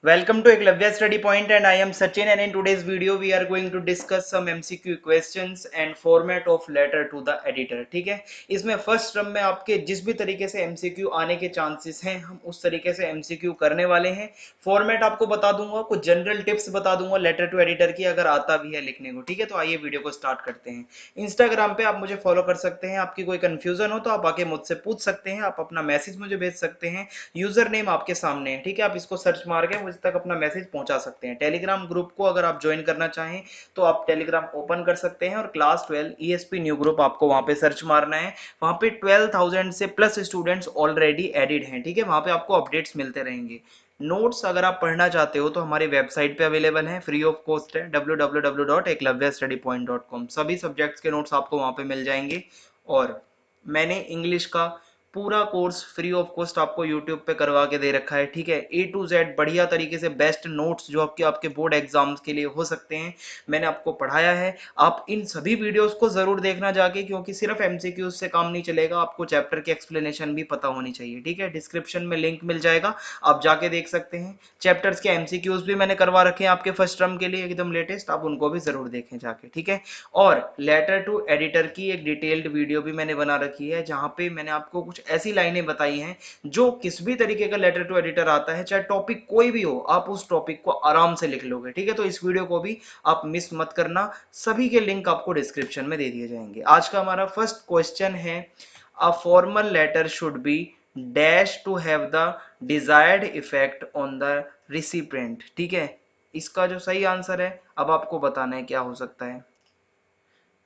Welcome to Eklavya Study Point and I am Sachin, and in today's video we are going to discuss some MCQ questions and format of letter to the editor। ठीक है, इसमें first term में आपके जिस भी तरीके से MCQ आने के चांसेस हैं हम उस तरीके से MCQ करने वाले हैं। फॉर्मेट आपको बता दूंगा, कुछ जनरल टिप्स बता दूंगा लेटर टू एडिटर की, अगर आता भी है लिखने को। ठीक है, तो आइए वीडियो को स्टार्ट करते हैं। इंस्टाग्राम पे आप मुझे फॉलो कर सकते हैं, आपकी कोई कंफ्यूजन हो तो आप आके मुझसे पूछ सकते हैं, आप अपना मैसेज मुझे भेज सकते हैं। यूजर नेम आपके सामने है, ठीक है, आप इसको सर्च मार के मुझ तक अपना मैसेज पहुंचा सकते हैं। टेलीग्राम ग्रुप को अगर आप ज्वाइन करना चाहें तो आप टेलीग्राम ओपन कर सकते हैं, और क्लास 12 ESP न्यू ग्रुप आपको वहां पे सर्च मारना है। वहां पे 12,000 से प्लस स्टूडेंट्स ऑलरेडी एडिड हैं। ठीक है, वहां पे आपको अपडेट्स मिलते रहेंगे। नोट्स अगर आप पढ़ना चाहते हो तो हमारी वेबसाइट पे अवेलेबल है, फ्री ऑफ कॉस्ट है, www.eklavyastudypoint.com। सभी सब्जेक्ट्स के नोट्स आपको वहां पे मिल जाएंगे। और मैंने इंग्लिश का पूरा कोर्स फ्री ऑफ कॉस्ट आपको यूट्यूब पे करवा के दे रखा है। ठीक है, A to Z बढ़िया तरीके से बेस्ट नोट्स जो आपके बोर्ड एग्जाम्स के लिए हो सकते हैं मैंने आपको पढ़ाया है। आप इन सभी वीडियोस को जरूर देखना जाके, क्योंकि सिर्फ MCQs से काम नहीं चलेगा, आपको चैप्टर की एक्सप्लेनेशन भी पता होनी चाहिए। ठीक है, डिस्क्रिप्शन में लिंक मिल जाएगा, आप जाके देख सकते हैं। चैप्टर्स के MCQs भी मैंने करवा रखे हैं आपके फर्स्ट टर्म के लिए एकदम लेटेस्ट, आप उनको भी जरूर देखें जाके। ठीक है, और लेटर टू एडिटर की एक डिटेल्ड वीडियो भी मैंने बना रखी है, जहां पे मैंने आपको कुछ ऐसी लाइनें बताई हैं जो किस भी तरीके का लेटर टू एडिटर आता है, चाहे टॉपिक कोई भी हो, आप उस टॉपिक को आराम से लिख लोगे। ठीक है, तो इस वीडियो को भी आप मिस मत करना, सभी के लिंक आपको डिस्क्रिप्शन में दे दिए जाएंगे। आज का हमारा फर्स्ट क्वेश्चन है, a formal letter should be dash to have the desired effect on the recipient. ठीक है, इसका जो सही आंसर है अब आपको बताना है क्या हो सकता है।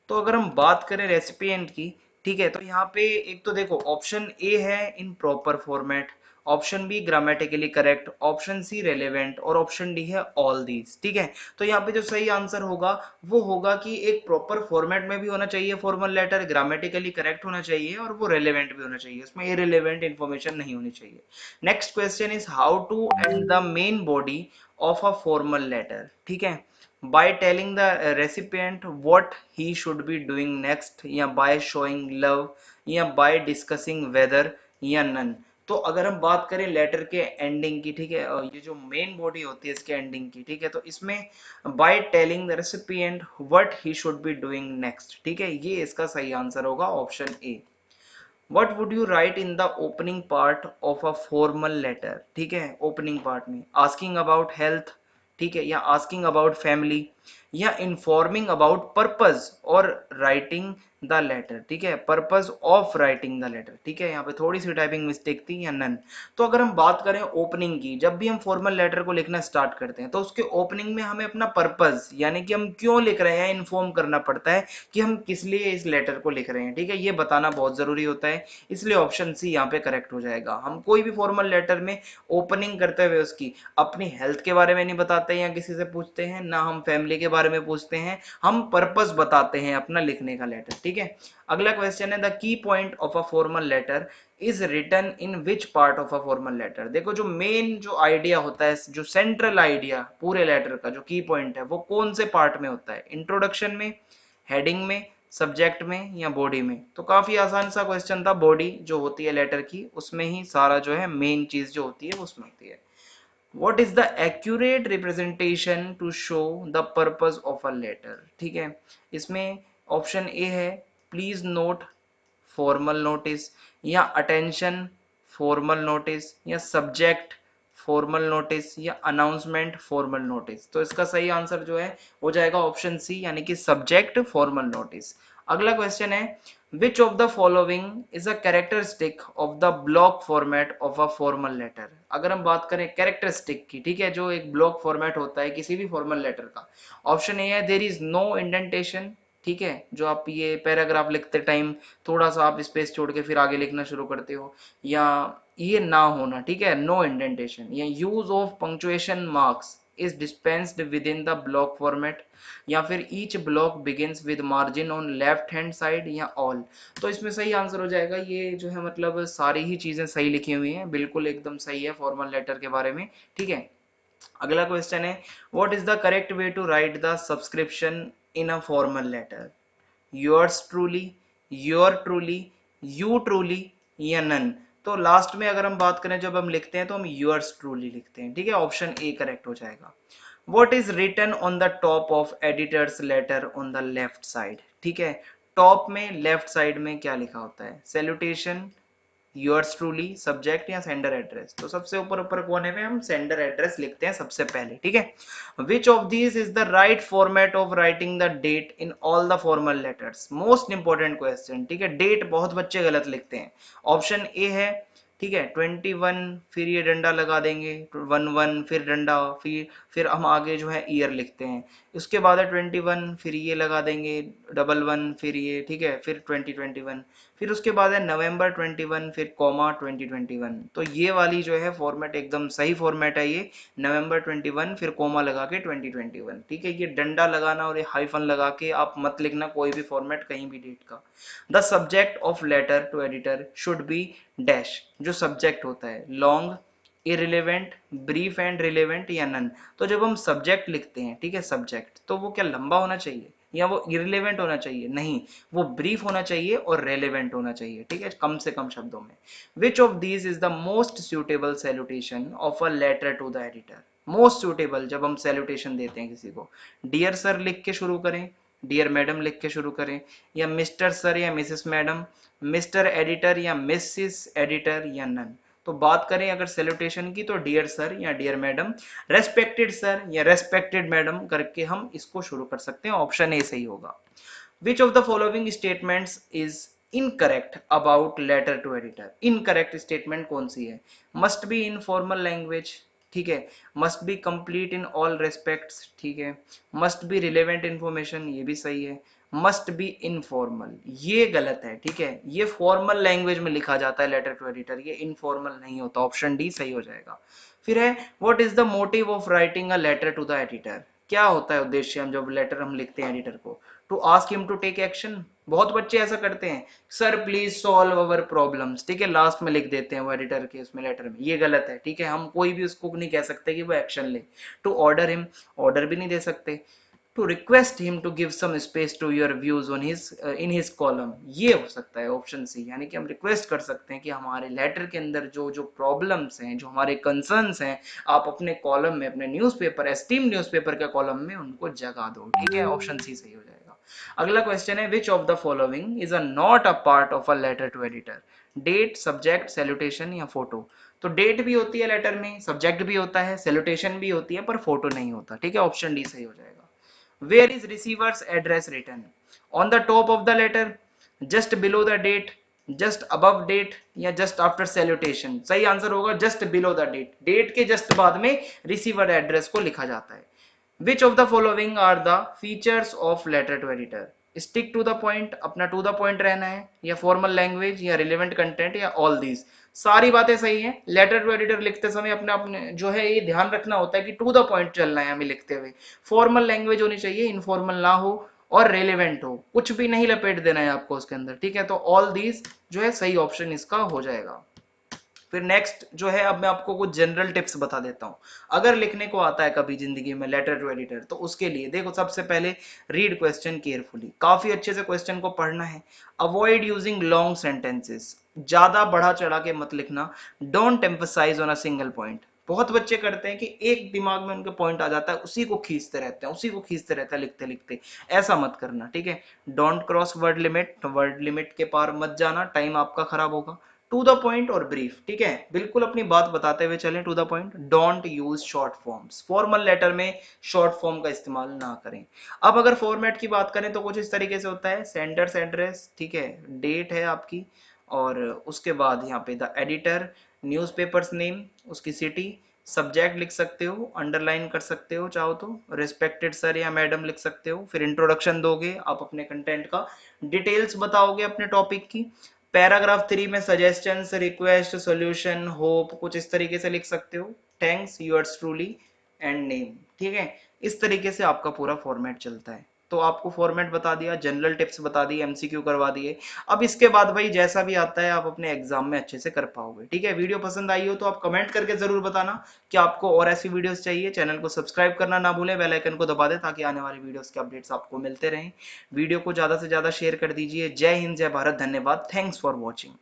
तो अगर हम बात करें रेसिपिएंट की, ठीक है, तो यहाँ पे एक तो देखो, ऑप्शन ए है in proper format, option B grammatically correct, option C relevant, और ऑप्शन डी है ऑल दीज। ठीक है, तो यहाँ पे जो सही आंसर होगा वो होगा कि एक प्रॉपर फॉर्मेट में भी होना चाहिए फॉर्मल लेटर, ग्रामेटिकली करेक्ट होना चाहिए, और वो रेलेवेंट भी होना चाहिए, उसमें इरेलेवेंट इंफॉर्मेशन नहीं होनी चाहिए। Next question is how to end the main body of a formal letter. ठीक है, by telling the recipient what he should be doing next, या by showing love, या by discussing whether, या none। तो अगर हम बात करें लेटर के एंडिंग की, ठीक है, और ये जो मेन बॉडी होती है इसके एंडिंग की, ठीक है, तो इसमें by telling the recipient what he should be doing next, ठीक है, ये इसका सही आंसर होगा option A. What would you write in the opening part of a formal letter? ठीक है, ओपनिंग पार्ट में asking about health, ठीक है, या asking about family, या informing about purpose और writing द लेटर। ठीक है, purpose of writing the letter. ठीक है, यहाँ पे थोड़ी सी टाइपिंग मिस्टेक थी, या नन। तो अगर हम बात करें ओपनिंग की, जब भी हम फॉर्मल लेटर को लिखना स्टार्ट करते हैं तो उसके ओपनिंग में हमें अपना पर्पज, यानी कि हम क्यों लिख रहे हैं, इन्फॉर्म करना पड़ता है कि हम किस लिए इस लेटर को लिख रहे हैं। ठीक है, ये बताना बहुत जरूरी होता है, इसलिए ऑप्शन सी यहाँ पे करेक्ट हो जाएगा। हम कोई भी फॉर्मल लेटर में ओपनिंग करते हुए उसकी अपनी हेल्थ के बारे में नहीं बताते हैं या किसी से पूछते हैं, ना हम फैमिली के बारे में पूछते हैं, हम पर्पस बताते हैं अपना लिखने का लेटर। ठीक है, अगला क्वेश्चन है, the key point of a formal letter is written in which part of a formal letter. देखो, जो मेन जो आइडिया होता है, जो सेंट्रल आइडिया पूरे लेटर का जो की पॉइंट है वो कौन से पार्ट में होता है, इंट्रोडक्शन में, हेडिंग में, सब्जेक्ट में, या बॉडी में। तो काफी आसान सा क्वेश्चन था, बॉडी जो होती है लेटर की उसमें ही सारा जो है मेन चीज जो होती है उसमें होती है। What is the accurate representation to show the purpose of a letter? ठीक है, इसमें ऑप्शन ए है प्लीज नोट फॉर्मल नोटिस, या अटेंशन फॉर्मल नोटिस, या सब्जेक्ट फॉर्मल नोटिस, या अनाउंसमेंट फॉर्मल नोटिस। तो इसका सही आंसर जो है हो जाएगा ऑप्शन सी, यानी कि सब्जेक्ट फॉर्मल नोटिस। अगला क्वेश्चन है, which of the following is a characteristic of the block format of a formal letter? अगर हम बात करें कैरेक्टरिस्टिक की, ठीक है, जो एक ब्लॉक फॉर्मेट होता है किसी भी फॉर्मल लेटर का, ऑप्शन ए है देयर इज नो इंडेंटेशन। ठीक है, जो आप ये पैराग्राफ लिखते टाइम थोड़ा सा आप स्पेस छोड़ के फिर आगे लिखना शुरू करते हो, या ये ना होना, ठीक है, नो इंडेंटेशन, या use of punctuation marks is dispensed within the block format, या फिर each block begins with margin on left hand side, या all। तो इसमें सही आंसर हो जाएगा ये जो है, मतलब सारी ही चीजें सही लिखी हुई हैं, बिल्कुल एकदम सही है फॉर्मल लेटर के बारे में। ठीक है, अगला क्वेश्चन है, what is the correct way to write the subscription in a formal letter? Yours truly, your truly, you truly, या नन। तो लास्ट में अगर हम बात करें जब हम लिखते हैं तो हम yours truly लिखते हैं, ठीक है, ऑप्शन ए करेक्ट हो जाएगा। What is written on the top of editor's letter on the left side? ठीक है, टॉप में लेफ्ट साइड में क्या लिखा होता है? सैल्यूटेशन, योर्स ट्रूली, सब्जेक्ट या सेंडर एड्रेस? तो सबसे ऊपर ऊपर कोने में हम सेंडर एड्रेस लिखते हैं सबसे पहले, ठीक है। Which of these is the right format of writing the date in all the formal letters? Most important question, ठीक है। डेट बहुत बच्चे गलत लिखते हैं। ऑप्शन ए है, ठीक है, 21, फिर ये डंडा लगा देंगे 11, फिर डंडा, फिर हम आगे जो है ईयर लिखते हैं। उसके बाद है 21, फिर ये लगा देंगे 11, फिर ये, ठीक है, फिर 2021, फिर उसके बाद है नवंबर 21, फिर कॉमा 2021। तो ये वाली जो है फॉर्मेट एकदम सही फॉर्मेट है ये, नवंबर 21 फिर कॉमा लगा के 2021, ठीक है। ये डंडा लगाना और ये हाइफन लगा के आप मत लिखना कोई भी फॉर्मेट कहीं भी डेट का। The subject of letter to editor should be dash, जो सब्जेक्ट होता है long, irrelevant, brief and relevant या नन। तो जब हम सब्जेक्ट लिखते हैं, ठीक है, सब्जेक्ट, तो वो क्या लंबा होना चाहिए या वो इरिलेवेंट होना चाहिए? नहीं, वो ब्रीफ होना चाहिए और रेलेवेंट होना चाहिए, ठीक है, कम से कम शब्दों में। Which of these is the most suitable salutation of a letter to the editor? Most suitable जब हम सैल्यूटेशन देते हैं किसी को, डियर सर लिख के शुरू करें, डियर मैडम लिख के शुरू करें, या मिस्टर सर या मिसेस मैडम, मिस्टर एडिटर या मिसिस एडिटर या नन? तो बात करें अगर सैल्यूटेशन की तो डियर सर या डियर मैडम, रेस्पेक्टेड सर या रेस्पेक्टेड मैडम करके हम इसको शुरू कर सकते हैं। ऑप्शन ए सही होगा। Which of the following statements is incorrect about letter to editor? Incorrect statement कौन सी है? Must be in formal language, ठीक है, must be complete in all respects, ठीक है, मस्ट बी रिलेवेंट इंफॉर्मेशन, ये भी सही है, मस्ट बी इनफॉर्मल, ये गलत है, ठीक है। ये फॉर्मल लैंग्वेज में लिखा जाता है लेटर टू एडिटर, ये इनफॉर्मल नहीं होता। ऑप्शन डी सही हो जाएगा। फिर है, what is the motive of writing a letter to the editor? क्या होता है उद्देश्य हम जब लेटर हम लिखते हैं एडिटर को? To ask him to take action. बहुत बच्चे ऐसा करते हैं, sir please solve our problems, ठीक है, लास्ट में लिख देते हैं वो एडिटर के उसमें लेटर में, ये गलत है, ठीक है। हम कोई भी उसको नहीं कह सकते कि वो एक्शन ले। टू ऑर्डर हिम, ऑर्डर भी नहीं दे सकते। To request him to give some space to your views on his in his column, ये हो सकता है ऑप्शन सी, यानी कि हम रिक्वेस्ट कर सकते हैं कि हमारे लेटर के अंदर जो जो प्रॉब्लम्स हैं, जो हमारे कंसर्न्स हैं, आप अपने कॉलम में, अपने न्यूज़पेपर, एस्टीम न्यूज़पेपर के कॉलम में उनको जगा दो, ठीक है। ऑप्शन सी सही हो जाएगा। अगला क्वेश्चन है, which of the following is a not a part of a letter to editor? Date, subject, salutation या फोटो? तो डेट भी होती है लेटर में, सब्जेक्ट भी होता है, सैल्यूटेशन भी होती है, पर फोटो नहीं होता, ठीक है। ऑप्शन डी सही हो जाएगा। Where is receiver's address written? On the top of the letter, just below the date, just above date या just after salutation? सही आंसर होगा just below the date, date के जस्ट बाद में रिसीवर एड्रेस को लिखा जाता है। Which of the following are the features of letter to editor? Stick to the point, अपना to the point रहना है, या formal language, या relevant content, या all these? सारी बातें सही हैं। लेटर टू एडिटर लिखते समय अपने अपने जो है ये ध्यान रखना होता है कि टू द पॉइंट चलना है हमें लिखते हुए, फॉर्मल लैंग्वेज होनी चाहिए, इनफॉर्मल ना हो, और रेलेवेंट हो, कुछ भी नहीं लपेट देना है आपको उसके अंदर, ठीक है। तो ऑल दीज जो है सही ऑप्शन इसका हो जाएगा। फिर नेक्स्ट जो है, अब मैं आपको कुछ जनरल टिप्स बता देता हूं। अगर लिखने को आता है कभी जिंदगी में लेटर टू एडिटर, तो उसके लिए देखो, सबसे पहले रीड क्वेश्चन केयरफुली, काफी अच्छे से क्वेश्चन को पढ़ना है। अवॉइड यूजिंग लॉन्ग सेंटेंसेस, ज्यादा बढ़ा चढ़ा के मत लिखना। Don't emphasise on a single point. बहुत बच्चे करते हैं कि एक दिमाग में उनके पॉइंट आ जाता है, उसी को खींचते रहते हैं, उसी को खींचते रहते हैं लिखते लिखते। ऐसा मत करना, ठीक है। Don't cross word limit, word limit के पार मत जाना, टाइम आपका खराब होगा। टू द पॉइंट और ब्रीफ, ठीक है, बिल्कुल अपनी बात बताते हुए चलें, to the point. Don't use short forms, formal letter में शॉर्ट फॉर्म का इस्तेमाल ना करें। अब अगर फॉर्मेट की बात करें तो कुछ इस तरीके से होता है, सेंडर्स एड्रेस, ठीक है, डेट है आपकी, और उसके बाद यहाँ पे द एडिटर, न्यूज़पेपर्स नेम, उसकी सिटी, सब्जेक्ट लिख सकते हो, अंडरलाइन कर सकते हो चाहो तो, रिस्पेक्टेड सर या मैडम लिख सकते हो। फिर इंट्रोडक्शन दोगे आप अपने कंटेंट का, डिटेल्स बताओगे अपने टॉपिक की। पैराग्राफ 3 में सजेशंस, रिक्वेस्ट, सॉल्यूशन, होप, कुछ इस तरीके से लिख सकते हो। Thanks, yours truly, and name, ठीक है। इस तरीके से आपका पूरा फॉर्मेट चलता है। तो आपको फॉर्मेट बता दिया, जनरल टिप्स बता दिए, एमसीक्यू करवा दिए। अब इसके बाद भाई जैसा भी आता है आप अपने एग्जाम में अच्छे से कर पाओगे, ठीक है। वीडियो पसंद आई हो तो आप कमेंट करके जरूर बताना कि आपको और ऐसी वीडियोस चाहिए। चैनल को सब्सक्राइब करना ना भूलें, बेल आइकन को दबा दें ताकि आने वाली वीडियोस के अपडेट्स आपको मिलते रहें। वीडियो को ज्यादा से ज्यादा शेयर कर दीजिए। जय हिंद, जय भारत, धन्यवाद, थैंक्स फॉर वॉचिंग।